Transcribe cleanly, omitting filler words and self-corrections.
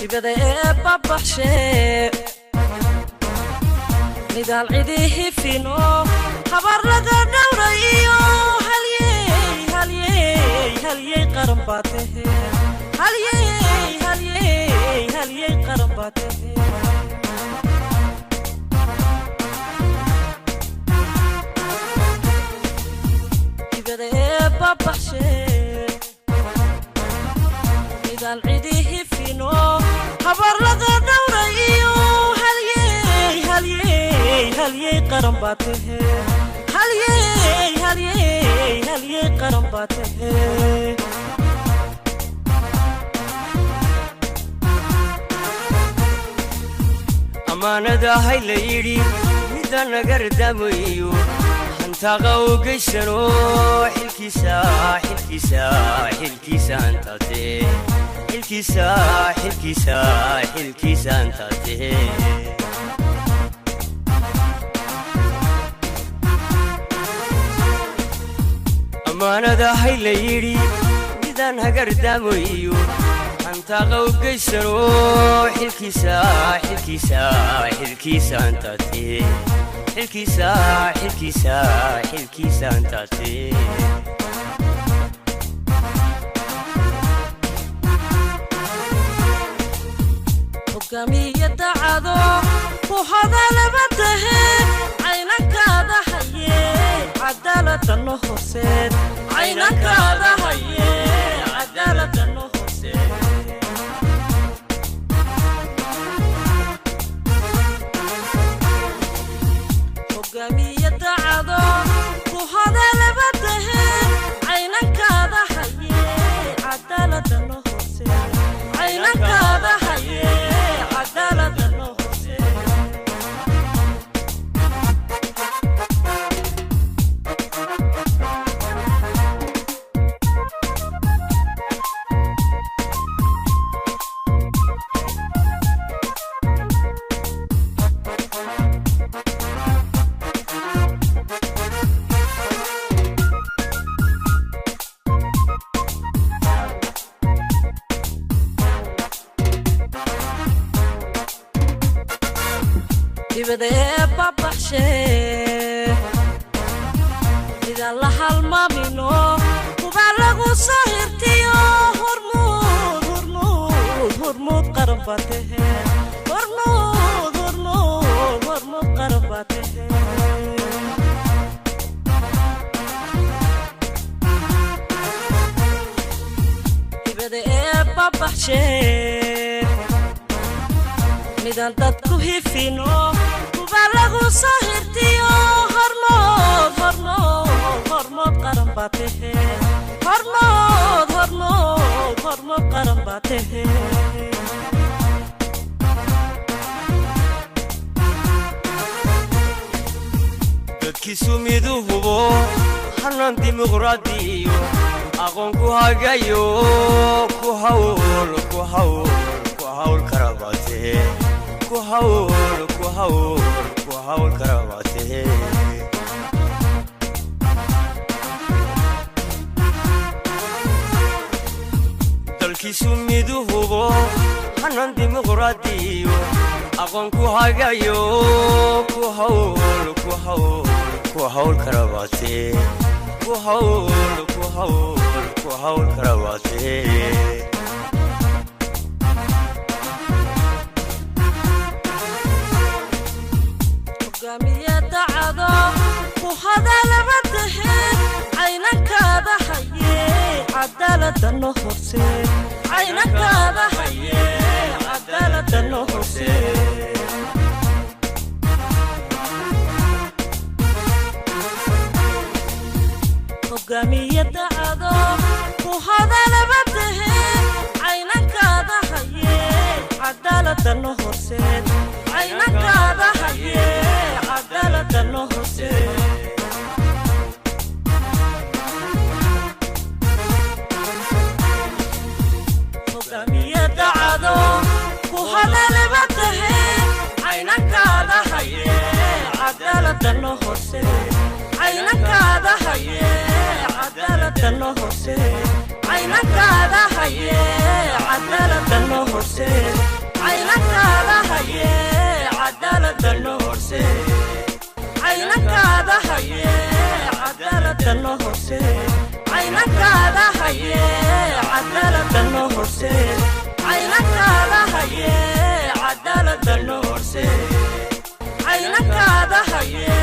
ibada babaxshe nidaal cidihi fino habar laga dhawrayo halyey qaran baatahe halyey qaran baatahe ibada babaxshe nidaal cidihi fino habar laga dhawrayo halyey qaran baatahe halyey qaran baatahe amaanada hayla yidhi mida naga radamayo hantaqa u geysano xilkiisa antate xilkiisa antate amaanada hayla yidhi midaan hagardamayo hantaqa u geysano xilkiisa antate xilkiisa antate hogaamiye dacado ku hadalaba tahe caynankaada haye cadaaladano horseed caynankaada haye cadaaladano horseed hogaamiye dacado ku hadalaba tahe caynankaada haye cadaaladano horseed caynankaada haye cadaaladano horseed ibada babaxshe ida la halmaamino kuba lagu sahirtiyo hormuud qaran baatahe hormuud qaran baatahe ibada babaxshe midaan dadku hifino kuba lagu sahirtiyo hormood qaran baatahe hormood qaran baatahe dadkiisu midu hubo hanan dimuqraadiyo aqoon ku hagayo ku hawl karabaatahe ku hawl karabaatahe dalkiisu midu hubo hanan dimuqraadiyo aqoon ku hagayo ku hawl karabaatahe ku hawl karabaatahe hogaamiye dacado ku hadalaba tahe caynankaada haye cadaaladano horseed caynankaada haye cadaaladano horseed hogaamiye dacado ku hadalaba tahe caynankaada haye cadaaladano horseed caynankaada haye cadaaladano horseed hogaamiye dacado ku hadalaba tahe caynankaada haye cadaaladano horseed caynankaada haye cadaaladano horseed caynankaada haye cadaaladano horseed horse caynankaada haye cadaalada noo horse caynankaada haye cadaalada noo horse caynankaada haye